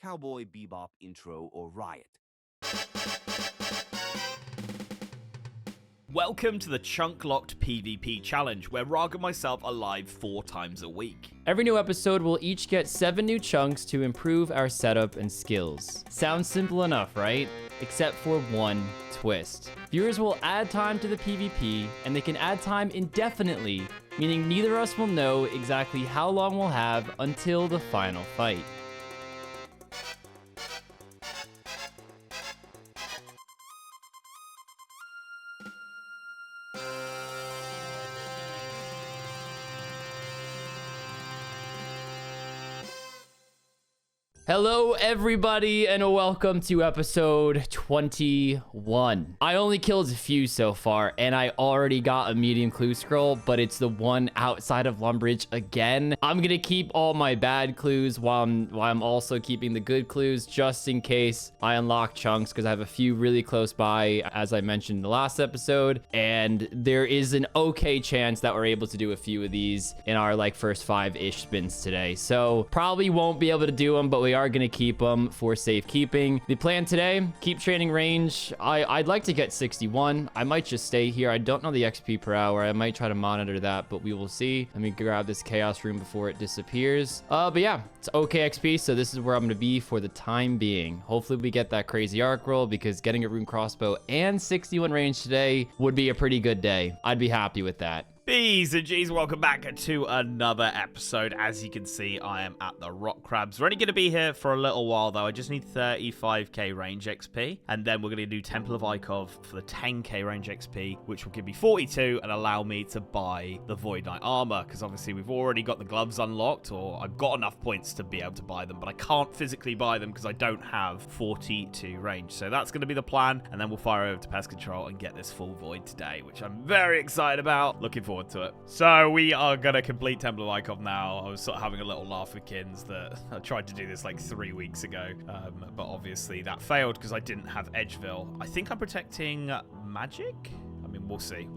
Cowboy Bebop intro or riot. Welcome to the Chunk Locked PvP challenge, where Rargh and myself are live 4 times a week. Every new episode, we'll each get 7 new chunks to improve our setup and skills. Sounds simple enough, right? Except for one twist. Viewers will add time to the PvP, and they can add time indefinitely, meaning neither of us will know exactly how long we'll have until the final fight. Hello everybody and welcome to episode 21. I only killed a few so far and I already got a medium clue scroll, but it's the one outside of Lumbridge again. I'm gonna keep all my bad clues while I'm also keeping the good clues just in case I unlock chunks, because I have a few really close by, as I mentioned in the last episode, and there is an okay chance that we're able to do a few of these in our first 5-ish spins today. So probably won't be able to do them, but we are going to keep them for safekeeping. The plan today, keep training range. I'd like to get 61. I might just stay here. I don't know the XP per hour. I might try to monitor that, but we will see. Let me grab this chaos room before it disappears. But yeah, it's okay XP, so this is where I'm going to be for the time being. Hopefully we get that crazy arc roll, because getting a rune crossbow and 61 range today would be a pretty good day. I'd be happy with that. B's and G's, welcome back to another episode. As you can see, I am at the rock crabs. We're only going to be here for a little while, though. I just need 35k range XP, and then we're going to do Temple of Ikov for the 10k range XP, which will give me 42 and allow me to buy the Void Knight armor, because obviously we've already got the gloves unlocked, or I've got enough points to be able to buy them, but I can't physically buy them because I don't have 42 range. So that's going to be the plan, and then we'll fire over to pest control and get this full void today, which I'm very excited about. Looking forward to it. So we are gonna complete Temple of Ikov now. I was sort of having a little laugh with Kins that I tried to do this 3 weeks ago, but obviously that failed because I didn't have Edgeville. I think I'm protecting magic. I mean, we'll see.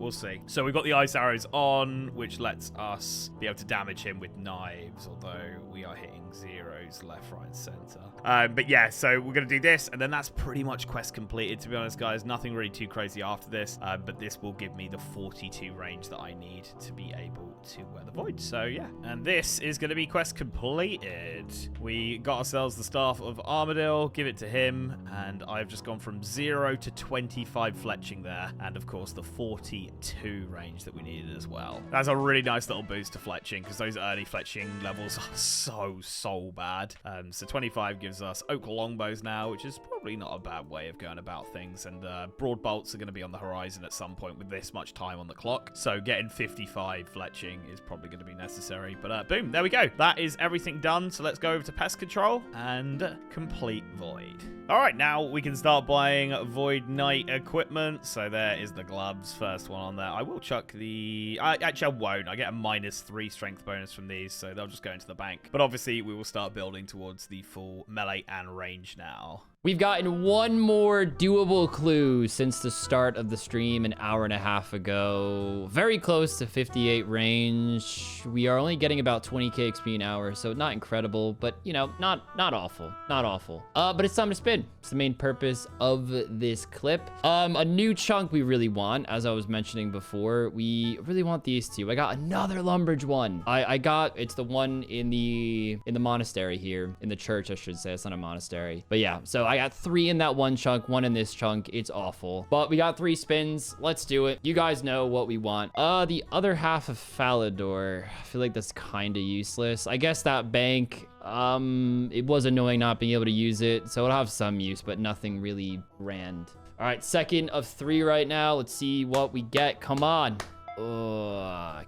So we've got the ice arrows on, which lets us be able to damage him with knives, although we are hitting zeros left, right, and center. But yeah, so we're going to do this, and then that's pretty much quest completed, to be honest, guys. Nothing really too crazy after this, but this will give me the 42 range that I need to be able to wear the void. So yeah, and this is going to be quest completed. We got ourselves the Staff of Armadil, give it to him, and I've just gone from 0 to 25 fletching there, and of course the 42 range that we needed as well. That's a really nice little boost to fletching, because those early fletching levels are so bad. So 25 gives us oak longbows now, which is probably not a bad way of going about things, and broad bolts are going to be on the horizon at some point with this much time on the clock, so getting 55 fletching is probably going to be necessary. But boom, there we go. That is everything done, so let's go over to pest control and complete void. All right, now we can start buying Void Knight equipment. So there is the gloves, first one on there. I will chuck the... actually, I won't. I get a -3 strength bonus from these, so they'll just go into the bank. But obviously, we will start building towards the full melee and range now. We've gotten one more doable clue since the start of the stream an hour and a half ago. Very close to 58 range. We are only getting about 20k XP an hour, so not incredible, but you know, not awful. Not awful. But it's time to spin. It's the main purpose of this clip. A new chunk we really want, as I was mentioning before. We really want these two. I got another Lumbridge one. It's the one in the monastery here, in the church, I should say. It's not a monastery, but yeah. So I got 3 in that one chunk, 1 in this chunk. It's awful, but we got 3 spins. Let's do it. You guys know what we want. The other half of Falador, I feel like that's kind of useless. I guess that bank, it was annoying not being able to use it, so it'll have some use, but nothing really grand. All right, second of 3 right now. Let's see what we get. Come on.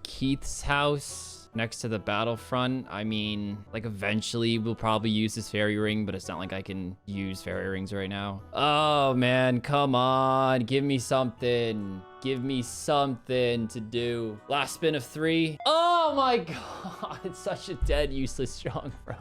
Keith's house next to the battlefront. I mean, eventually we'll probably use this fairy ring, but it's not like I can use fairy rings right now. Oh man, come on, give me something. Give me something to do. Last spin of 3. Oh Oh my god, it's such a dead, useless chunk, bro.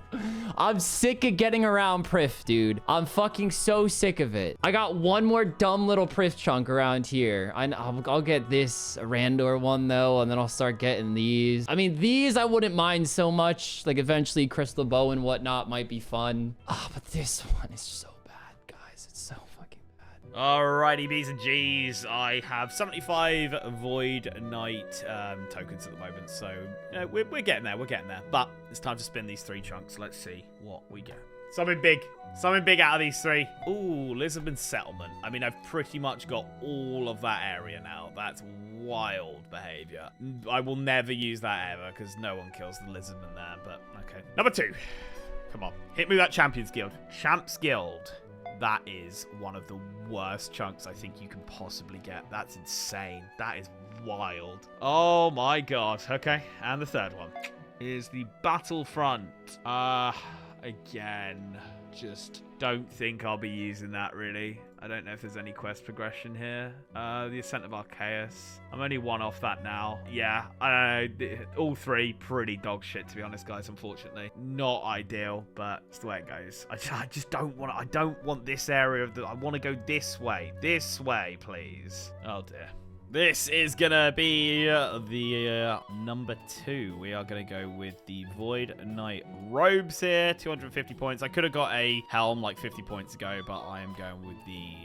I'm sick of getting around Prif, dude. I'm fucking so sick of it. I got one more dumb little Prif chunk around here. I'll get this Randor one, though, and then I'll start getting these. I mean, these I wouldn't mind so much. Like, eventually, Crystal Bow and whatnot might be fun. Ah, but this one is so bad, guys. It's so fucking bad. Alrighty, B's and G's. I have 75 Void Knight tokens at the moment, so you know, we're getting there. We're getting there. But it's time to spin these 3 chunks. Let's see what we get. Something big. Something big out of these 3. Ooh, Lisbon Settlement. I mean, I've pretty much got all of that area now. That's wild behavior. I will never use that ever because no one kills the Lisbon there, but okay. Number 2. Come on. Hit me with that Champions Guild. Champs Guild. That is one of the worst chunks I think you can possibly get. That's insane. That is wild. Oh my god. Okay. And the 3rd one is the Battlefront. Again, just don't think I'll be using that, really. I don't know if there's any quest progression here. The Ascent of Arceus. I'm only 1 off that now. Yeah, I don't know. All 3 pretty dog shit, to be honest, guys, unfortunately. Not ideal, but it's the way it goes. I just don't want I don't want this area of the... I want to go this way. This way, please. Oh, dear. This is gonna be the number 2. We are gonna go with the Void Knight robes here. 250 points. I could have got a helm like 50 points ago, but I am going with these.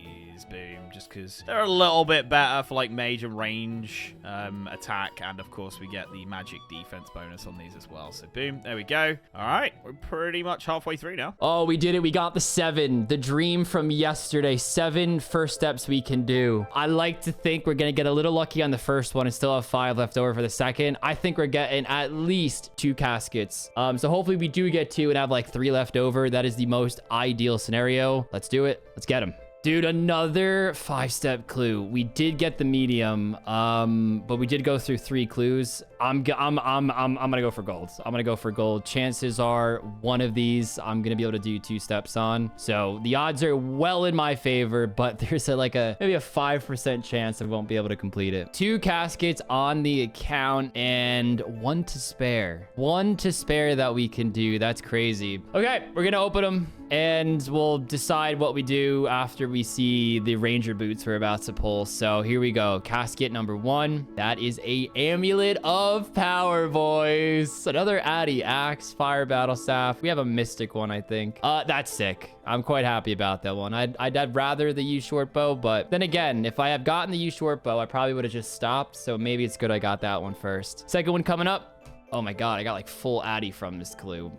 Boom, just because they're a little bit better for like mage and range attack, and of course we get the magic defense bonus on these as well. So boom, there we go. All right, we're pretty much halfway through now. Oh, we did it. We got the 7. The dream from yesterday. 7 first steps we can do. I like to think we're gonna get a little lucky on the first one and still have 5 left over for the second. I think we're getting at least 2 caskets. So hopefully we do get 2 and have like 3 left over. That is the most ideal scenario. Let's do it. Let's get them. Dude, another 5-step clue. We did get the medium, but we did go through 3 clues. I'm gonna go for gold. I'm gonna go for gold. Chances are one of these I'm gonna be able to do 2 steps on. So the odds are well in my favor, but there's maybe a 5% chance I won't be able to complete it. 2 caskets on the account and 1 to spare. 1 to spare that we can do. That's crazy. Okay, we're gonna open them and we'll decide what we do after we see the ranger boots we're about to pull. So here we go. Casket number 1. That is a amulet of power, boys. Another Addy axe, fire battle staff. We have a mystic one, I think. That's sick. I'm quite happy about that one. I'd rather the U short bow, but then again, if I had gotten the U short bow, I probably would have just stopped. So maybe it's good I got that one first. Second one coming up. Oh my god, I got like full Addy from this clue.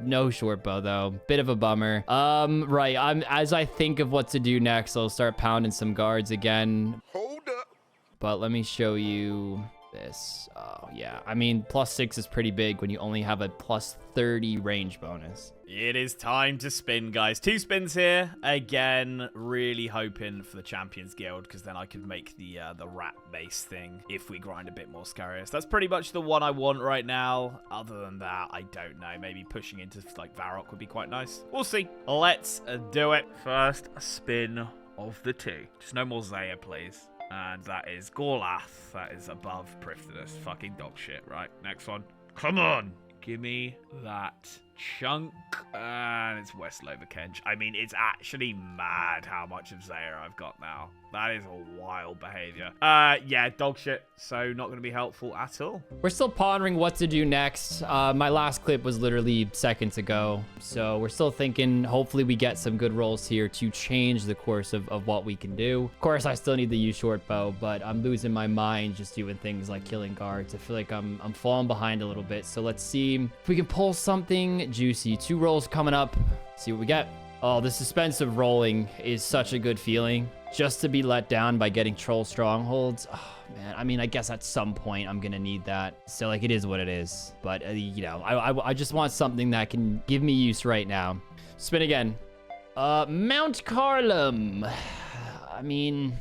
No short bow though. Bit of a bummer. Right, as I think of what to do next, I'll start pounding some guards again. Hold up. But let me show you this. Oh yeah, I mean, +6 is pretty big when you only have a +30 range bonus. It is time to spin, guys. 2 spins here. Again, really hoping for the Champions Guild, because then I could make the rat base thing if we grind a bit more Scarius. That's pretty much the one I want right now. Other than that, I don't know. Maybe pushing into like Varrock would be quite nice. We'll see. Let's do it. First spin of the 2. Just no more Zaya, please. And that is Gorlath. That is above Prifdus. Fucking dog shit, right? Next one. Come on. Give me that chunk. And it's West Loverkench. I mean, it's actually mad how much of Zaya I've got now. That is a wild behavior. Yeah, dog shit. So not going to be helpful at all. We're still pondering what to do next. My last clip was literally seconds ago. So we're still thinking, hopefully we get some good rolls here to change the course of what we can do. Of course, I still need the U short bow, but I'm losing my mind just doing things like killing guards. I feel like I'm falling behind a little bit. So let's see if we can pull something juicy. 2 rolls coming up. See what we get. Oh, the suspense of rolling is such a good feeling. Just to be let down by getting troll strongholds. Oh, man. I mean, I guess at some point I'm going to need that. So, like, it is what it is. But, you know, I just want something that can give me use right now. Spin again. Mount Carlum. I mean,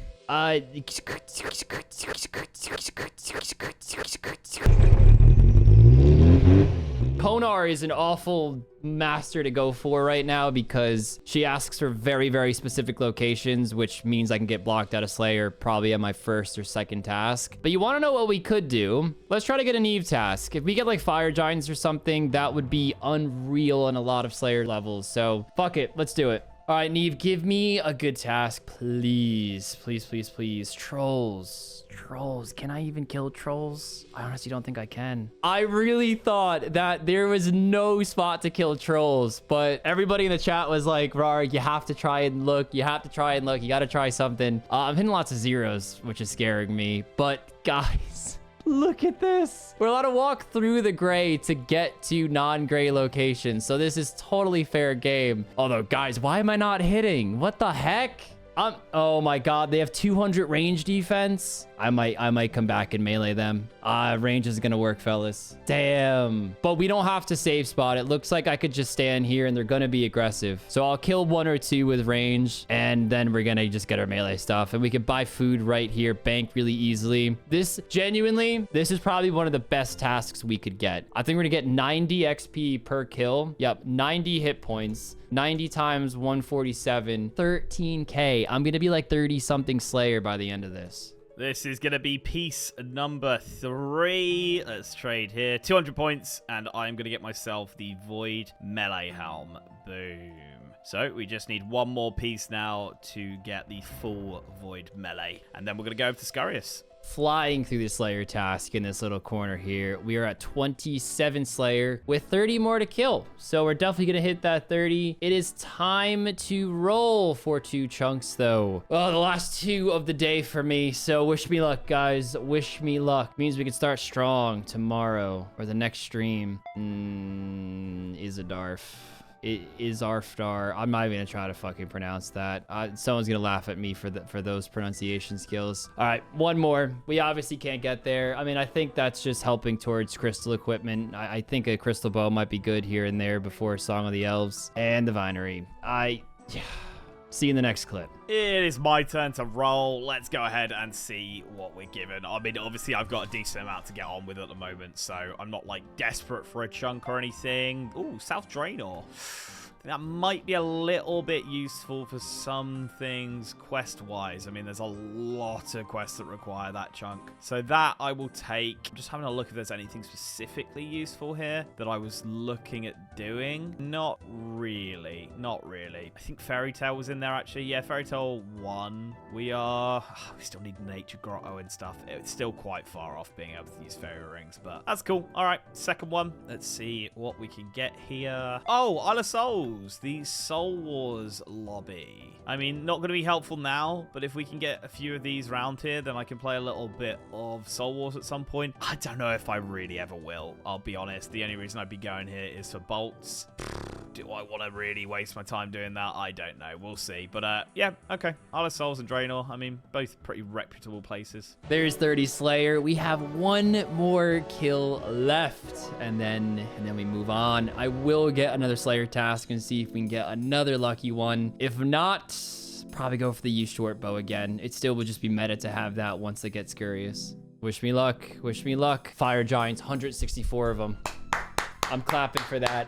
Konar is an awful master to go for right now because she asks for very, very specific locations, which means I can get blocked out of Slayer probably at my first or second task. But you want to know what we could do? Let's try to get an Eve task. If we get like Fire Giants or something, that would be unreal on a lot of Slayer levels. So fuck it. Let's do it. All right, Neve, give me a good task, please. Please, please, please. Trolls. Trolls. Can I even kill trolls? I honestly don't think I can. I really thought that there was no spot to kill trolls, but everybody in the chat was like, Rargh, you have to try and look. You have to try and look. You got to try something. I'm hitting lots of zeros, which is scaring me. But guys, look at this. We're allowed to walk through the gray to get to non-gray locations. So this is totally fair game. Although, guys, why am I not hitting? What the heck? Oh my god, they have 200 range defense. I might come back and melee them. Range is gonna work, fellas. Damn. But we don't have to save spot. It looks like I could just stand here and they're gonna be aggressive. So I'll kill 1 or 2 with range and then we're gonna just get our melee stuff and we can buy food right here, bank really easily. This is probably one of the best tasks we could get. I think we're gonna get 90 XP per kill. Yep, 90 hit points. 90 times 147, 13k. I'm gonna be like 30 something Slayer by the end of this. This is going to be piece number 3. Let's trade here. 200 points, and I'm going to get myself the Void Melee Helm. Boom. So we just need 1 more piece now to get the full Void Melee. And then we're going to go over to Scarius. Flying through the Slayer task in this little corner here. We are at 27 Slayer with 30 more to kill. So we're definitely going to hit that 30. It is time to roll for 2 chunks, though. Oh, the last 2 of the day for me. So wish me luck, guys. Wish me luck. Means we can start strong tomorrow or the next stream. Izadarf. It is Arfdar. I'm not even gonna try to fucking pronounce that. Someone's gonna laugh at me for those pronunciation skills. All right, 1 more. We obviously can't get there. I mean, I think that's just helping towards crystal equipment. I think a crystal bow might be good here and there before Song of the Elves and the Vinery. See you in the next clip. It is my turn to roll. Let's go ahead and see what we're given. I mean, obviously, I've got a decent amount to get on with at the moment, so I'm not, like, desperate for a chunk or anything. Ooh, South Draenor. That might be a little bit useful for some things quest-wise. I mean, there's a lot of quests that require that chunk. So that I will take. I'm just having a look if there's anything specifically useful here that I was looking at doing. Not really. Not really. I think Fairy Tale was in there, actually. Yeah, Fairy Tale 1. We still need Nature Grotto and stuff. It's still quite far off being able to use fairy rings, but that's cool. All right, second one. Let's see what we can get here. Oh, Isle of Souls. The Soul Wars lobby. I mean, not going to be helpful now, but if we can get a few of these round here, then I can play a little bit of Soul Wars at some point. I don't know if I really ever will, I'll be honest. The only reason I'd be going here is for bolts. Do I want to really waste my time doing that? I don't know. We'll see. But yeah, okay. Isle of Souls and Draenor. I mean, both pretty reputable places. There's 30 Slayer. We have 1 more kill left, and then we move on. I will get another Slayer task and see if we can get another lucky one. If not, probably go for the U short bow again. It still would just be meta to have that once it gets curious. Wish me luck. Wish me luck. Fire Giants, 164 of them. I'm clapping for that.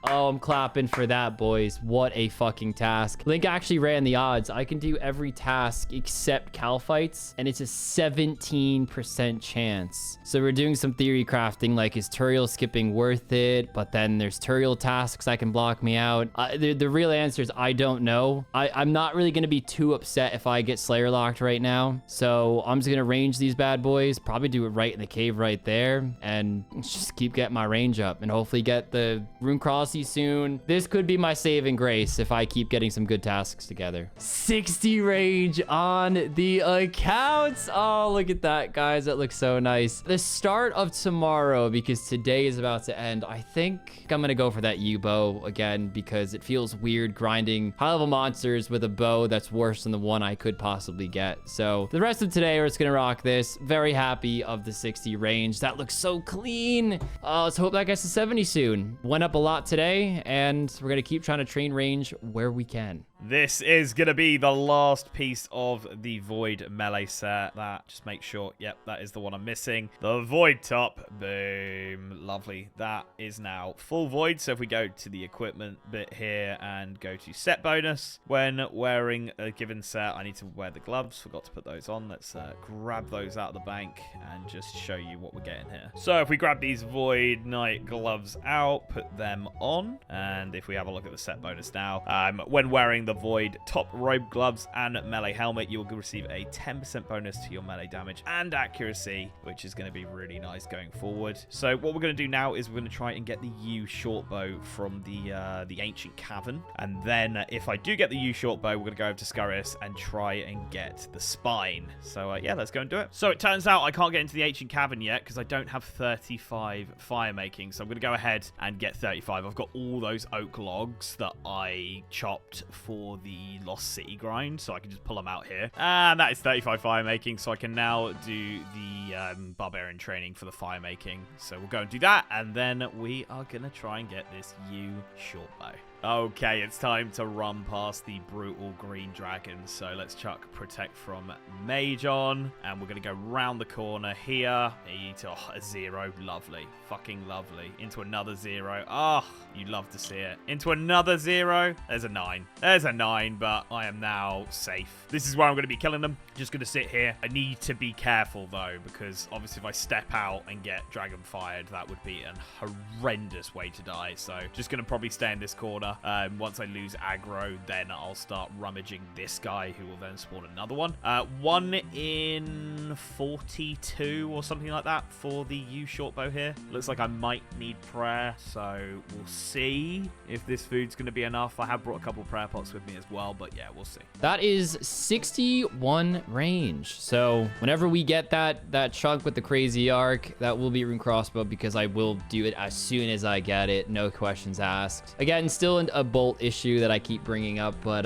Oh, I'm clapping for that, boys. What a fucking task. Link actually ran the odds. I can do every task except Cal fights, and it's a 17% chance. So we're doing some theory crafting, like, is Turiel skipping worth it? But then there's Turiel tasks that can block me out. The real answer is I don't know. I'm not really going to be too upset if I get Slayer locked right now. So I'm just going to range these bad boys, probably do it right in the cave right there, and just keep getting my range up and hopefully get the rune cross soon. This could be my saving grace if I keep getting some good tasks together. 60 range on the accounts. Oh, look at that, guys. That looks so nice. The start of tomorrow, because today is about to end, I think I'm gonna go for that U bow again because it feels weird grinding high level monsters with a bow that's worse than the one I could possibly get. So the rest of today, we're just gonna rock this. Very happy of the 60 range. That looks so clean. Let's hope that gets to 70 soon. Went up a lot today, and we're gonna keep trying to train range where we can. This is going to be the last piece of the Void melee set. That, just make sure, yep, that is the one I'm missing. The Void top, boom, lovely. That is now full Void. So if we go to the equipment bit here and go to set bonus, when wearing a given set, I need to wear the gloves. Forgot to put those on. Let's grab those out of the bank and just show you what we're getting here. So if we grab these Void Knight gloves out, put them on, and if we have a look at the set bonus now, when wearing the Void top robe gloves and melee helmet, you will receive a 10% bonus to your melee damage and accuracy, which is going to be really nice going forward. So what we're going to do now is we're going to try and get the U short bow from the ancient cavern, and then if I do get the U short bow, we're going to go over to Scarius and try and get the spine. So yeah, let's go and do it. So it turns out I can't get into the ancient cavern yet because I don't have 35 fire making, so I'm going to go ahead and get 35. I've got all those oak logs that I chopped for the Lost City grind, so I can just pull them out here, and that is 35 fire making, so I can now do the barbarian training for the fire making. So we'll go and do that, and then we are gonna try and get this U short bow. Okay, it's time to run past the brutal green dragon. So let's chuck protect from mage on, and we're gonna go round the corner here. Into a 0, lovely, fucking lovely. Into another 0. Oh, you love to see it. Into another 0. There's a 9. There's a 9, but I am now safe. This is where I'm gonna be killing them. Just gonna sit here. I need to be careful though, because obviously if I step out and get dragon fired, that would be an horrendous way to die. So just gonna probably stay in this corner. Once I lose aggro, then I'll start rummaging this guy, who will then spawn another one. 1 in 42 or something like that for the U short bow here. Looks like I might need prayer, so we'll see if this food's going to be enough. I have brought a couple prayer pots with me as well, but yeah, we'll see. That is 61 range. So whenever we get that chunk with the crazy arc, that will be rune crossbow, because I will do it as soon as I get it. No questions asked. Again, still a bolt issue that I keep bringing up, but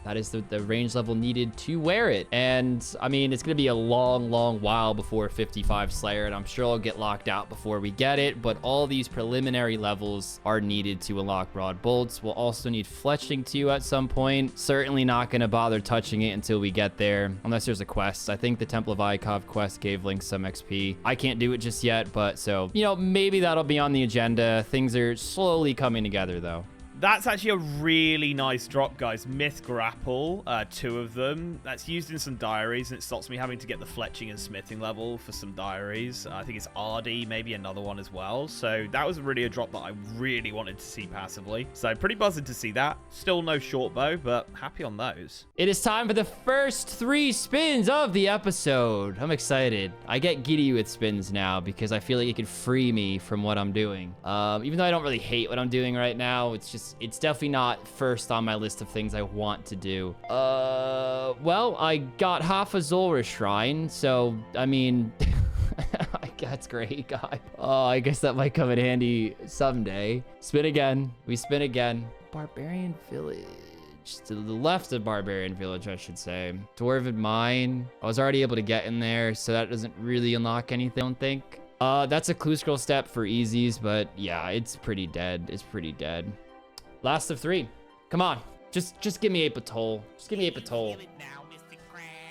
that is the range level needed to wear it. And I mean, it's gonna be a long while before 55 Slayer, and I'm sure I'll get locked out before we get it, but all these preliminary levels are needed to unlock broad bolts. We'll also need fletching to at some point. Certainly not gonna bother touching it until we get there, unless there's a quest. I think the Temple of Ikov quest gave Link some XP. I can't do it just yet, but so, you know, maybe that'll be on the agenda. Things are slowly coming together though. That's actually a really nice drop, guys. Myth Grapple, 2 of them. That's used in some diaries, and it stops me having to get the fletching and smithing level for some diaries. I think it's RD, maybe another one as well. So that was really a drop that I really wanted to see passively. So pretty buzzed to see that. Still no short bow, but happy on those. It is time for the first 3 spins of the episode. I'm excited. I get giddy with spins now because I feel like it can free me from what I'm doing. Even though I don't really hate what I'm doing right now, it's definitely not first on my list of things I want to do. Well, I got half a Zulrah shrine, so, I mean, that's great, guy. Oh, I guess that might come in handy someday. Spin again. We spin again. Barbarian Village. To the left of Barbarian Village, I should say. Dwarven Mine. I was already able to get in there, so that doesn't really unlock anything, I don't think. That's a clue scroll step for easies, but yeah, it's pretty dead. It's pretty dead. Last of 3. Come on. Just give me a patrol. Just give me a patrol.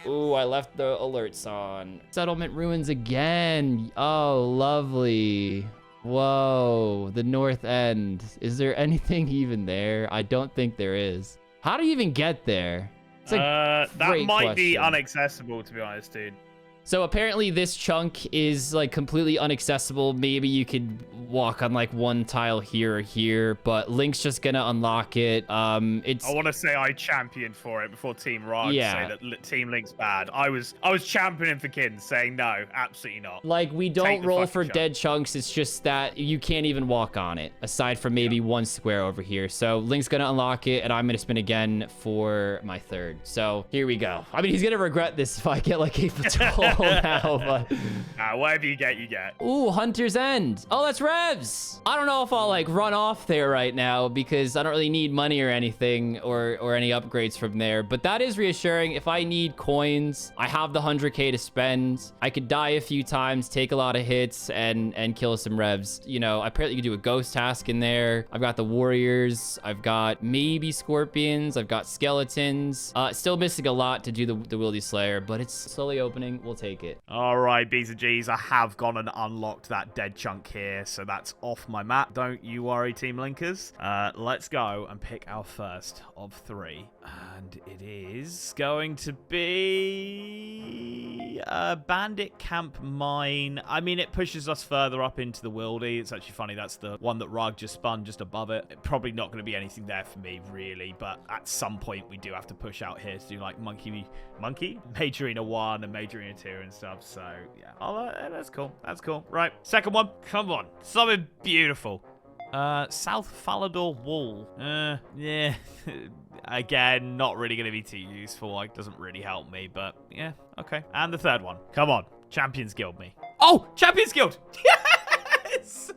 Ooh, I left the alerts on. Settlement ruins again. Oh, lovely. Whoa, the north end. Is there anything even there? I don't think there is. How do you even get there? It's a that might question. be inaccessible, to be honest, dude. So apparently this chunk is like completely inaccessible. Maybe you could walk on like one tile here or here, but Link's just gonna unlock it. I want to say I championed for it before Team Rargh say that Team Link's bad. I was championing for Kin, saying no, absolutely not. Like, we don't roll for dead chunks. It's just that you can't even walk on it, aside from maybe one square over here. So Link's gonna unlock it, and I'm gonna spin again for my 3rd. So here we go. I mean, he's gonna regret this if I get like a patrol. careful now, but... Whatever you get, you get. Ooh, Hunter's End. Oh, that's Revs. I don't know if I'll like run off there right now because I don't really need money or anything or any upgrades from there. But that is reassuring. If I need coins, I have the 100K to spend. I could die a few times, take a lot of hits, and kill some Revs. You know, I apparently could do a ghost task in there. I've got the warriors. I've got maybe scorpions. I've got skeletons. Still missing a lot to do the Wildy Slayer, but it's slowly opening. We'll take it. All right, B's and G's, I have gone and unlocked that dead chunk here, so that's off my map. Don't you worry, Team Linkers. Let's go and pick our first of 3. And it is going to be a bandit camp mine. I mean, it pushes us further up into the Wildy. It's actually funny. That's the one that Rargh just spun just above it. Probably not going to be anything there for me, really. But at some point, we do have to push out here to do like monkey, Major Arena 1 and Major Arena 2 and stuff. So yeah, that's cool. That's cool. Right, second one. Come on, something beautiful. South Falador Wall. Yeah. Again, not really going to be too useful. Like, doesn't really help me, but yeah, okay. And the third one. Come on. Champions Guild me. Oh, Champions Guild. Yes.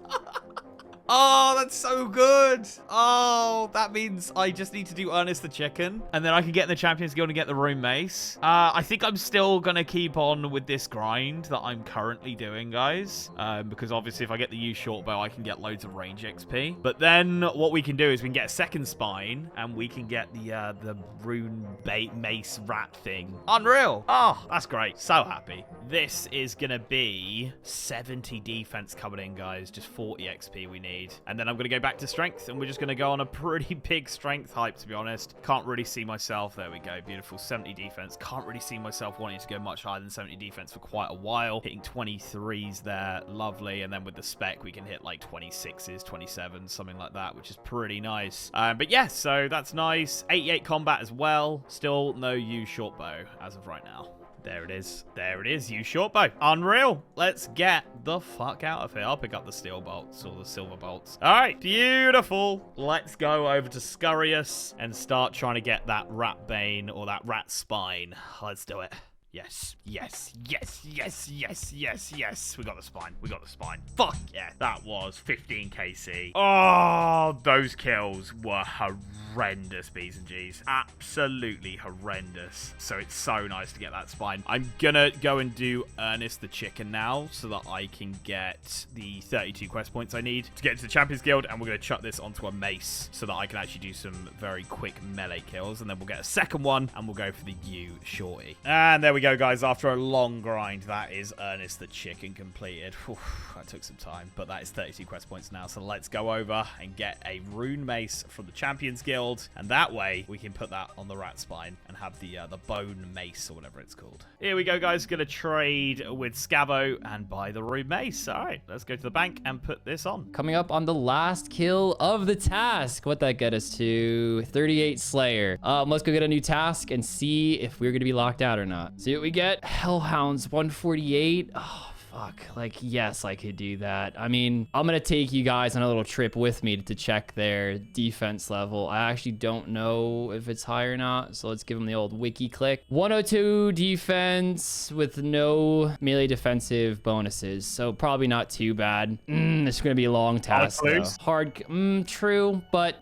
Oh, that's so good. Oh, that means I just need to do Ernest the Chicken, and then I can get in the Champions Guild and get the Rune Mace. I think I'm still going to keep on with this grind that I'm currently doing, guys, because obviously if I get the U short bow, I can get loads of range XP. But then what we can do is we can get a second spine, and we can get the Rune Mace rat thing. Unreal. Oh, that's great. So happy. This is going to be 70 defense coming in, guys. Just 40 XP we need. And then I'm going to go back to strength, and we're just going to go on a pretty big strength hype, to be honest. Can't really see myself. There we go. Beautiful. 70 defense. Can't really see myself wanting to go much higher than 70 defense for quite a while. Hitting 23s there. Lovely. And then with the spec, we can hit like 26s, 27s, something like that, which is pretty nice. But yeah, so that's nice. 88 combat as well. Still no U short bow as of right now. There it is. There it is. You short bow. Unreal. Let's get the fuck out of here. I'll pick up the steel bolts or the silver bolts. All right. Beautiful. Let's go over to Scurrius and start trying to get that rat bane or that rat spine. Let's do it. Yes, yes, yes, yes, yes, yes, yes. We got the spine. We got the spine. Fuck yeah. That was 15 KC. Oh, those kills were horrendous, B's and G's. Absolutely horrendous. So it's so nice to get that spine. I'm gonna go and do Ernest the Chicken now so that I can get the 32 quest points I need to get into the Champions Guild, and we're gonna chuck this onto a mace so that I can actually do some very quick melee kills, and then we'll get a second one and we'll go for the U shorty. And there we go, guys. After a long grind, that is Ernest the Chicken completed. Whew, that took some time, but that is 32 quest points now. So let's go over and get a rune mace from the Champions Guild, and that way we can put that on the rat spine and have the bone mace or whatever it's called. Here we go, guys. Gonna trade with Scavo and buy the rune mace. All right, let's go to the bank and put this on. Coming up on the last kill of the task. What that get us to? 38 Slayer. Let's go get a new task and see if we're gonna be locked out or not. See what we get. Hellhounds 148. Oh, fuck. Like, yes, I could do that. I mean, I'm gonna take you guys on a little trip with me to check their defense level. I actually don't know if it's high or not, so let's give them the old wiki click. 102 defense with no melee defensive bonuses, so probably not too bad. It's gonna be a long task though. True, but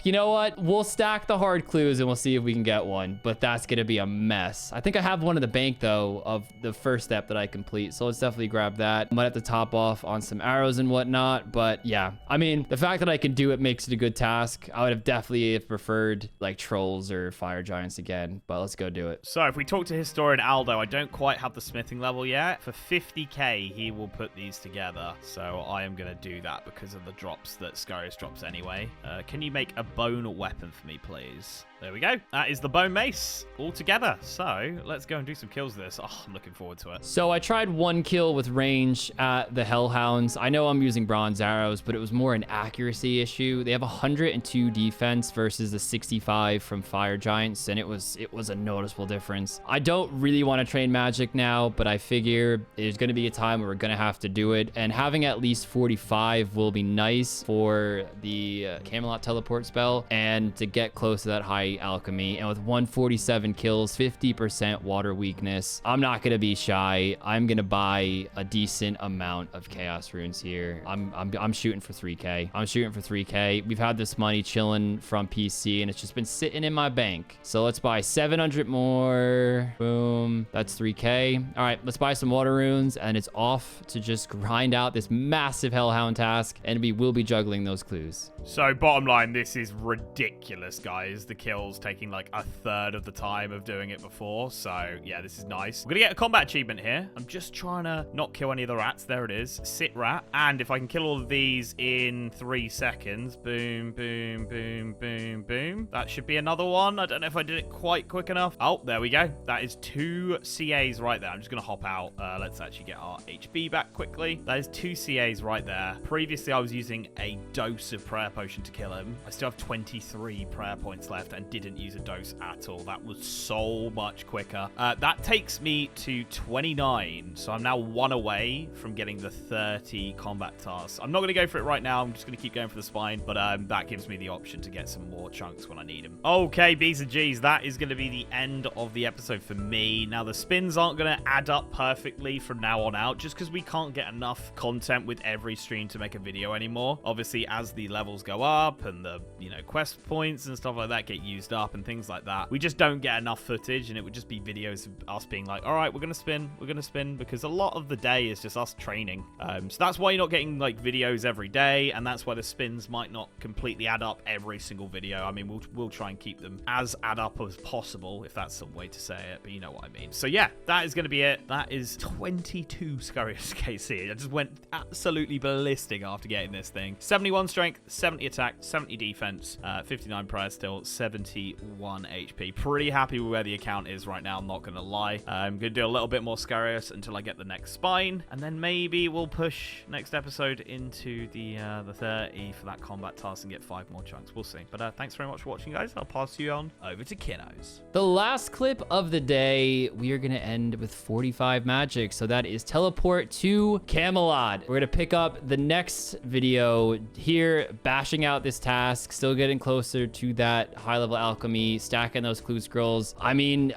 you know what? We'll stack the hard clues and we'll see if we can get one, but that's gonna be a mess. I think I have one in the bank though of the first step that I complete, so let's definitely grab that. I might have to top off on some arrows and whatnot, but yeah, I mean, the fact that I can do it makes it a good task. I would have definitely preferred like trolls or fire giants again, but let's go do it. So if we talk to Historian Aldo, I don't quite have the smithing level yet. For 50k, he will put these together, so I am going to do that because of the drops that Scarius drops anyway. Can you make a bone weapon for me, please? There we go. That is the bone mace all together. So let's go and do some kills with this. Oh, I'm looking forward to it. So I tried one kill with range at the Hellhounds. I know I'm using bronze arrows, but it was more an accuracy issue. They have 102 defense versus the 65 from Fire Giants, and it was a noticeable difference. I don't really want to train magic now, but I figure there's going to be a time where we're going to have to do it, and having at least 45 will be nice for the Camelot teleport spell and to get close to that high alchemy. And with 147 kills, 50% water weakness, I'm not going to be shy. I'm going to buy a decent amount of chaos runes here. I'm shooting for 3k. I'm shooting for 3k. We've had this money chilling from PC and it's just been sitting in my bank. So let's buy 700 more. Boom. That's 3k. All right, let's buy some water runes and it's off to just grind out this massive Hellhound task, and we will be juggling those clues. So bottom line, this is ridiculous, guys. The kills taking like a third of the time of doing it before. So yeah, this is nice. We're gonna get a combat achievement here. I'm just trying to not kill any of the rats. There it is. Sit rat. And if I can kill all of these in 3 seconds, boom, boom, boom, boom, boom. That should be another one. I don't know if I did it quite quick enough. Oh, there we go. That is 2 CAs right there. I'm just gonna hop out. Let's actually get our HB back quickly. That is 2 CAs right there. Previously, I was using a dose of prayer potion to kill him. I still have 23 prayer points left and didn't use a dose at all. That was so much quicker. That takes me to 29. So I'm now 1 away from getting the 30 combat tasks. I'm not going to go for it right now. I'm just going to keep going for the spine. But that gives me the option to get some more chunks when I need them. Okay, B's and G's. That is going to be the end of the episode for me. Now, the spins aren't going to add up perfectly from now on out, just because we can't get enough content with every stream to make a video anymore. Obviously, as the levels go up and the, quest points and stuff like that get used up and things like that, we just don't get enough footage, and it would just be videos of us being like, all right, we're going to spin, because a lot of the day is just us training. So that's why you're not getting like videos every day, and that's why the spins might not completely add up every single video. I mean, we'll try and keep them as add up as possible, if that's some way to say it, but you know what I mean. So yeah, that is going to be it. That is 22 Scurrius KC. I just went absolutely ballistic after getting this thing. 71 strength, 70 attack, 70 defense, 59 prayer still, 71 HP. Pretty happy with where the account is right now, I'm not gonna lie. I'm gonna do a little bit more Scurrius until I get the next spine, and then maybe we'll push next episode into the 30 for that combat task and get 5 more chunks. We'll see. But thanks very much for watching, guys. I'll pass you on over to Kinnos. The last clip of the day, we are gonna end with 45 magic, so that is teleport to Camelot. We're gonna pick up the next video here, bashing out this task, still getting closer to that high level alchemy, stacking those clue scrolls. I mean,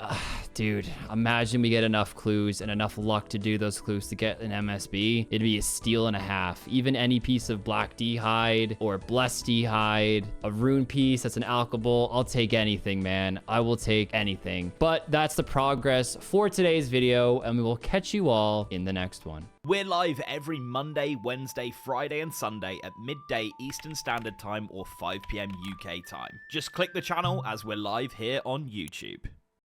dude, imagine we get enough clues and enough luck to do those clues to get an MSB. It'd be a steal and a half. Even any piece of black D hide or blessed D hide, a rune piece that's an alchable, I'll take anything, man. I will take anything. But that's the progress for today's video, and we will catch you all in the next one. We're live every Monday, Wednesday, Friday, and Sunday at midday Eastern Standard Time or 5 PM UK time. Just click the channel as we're live here on YouTube.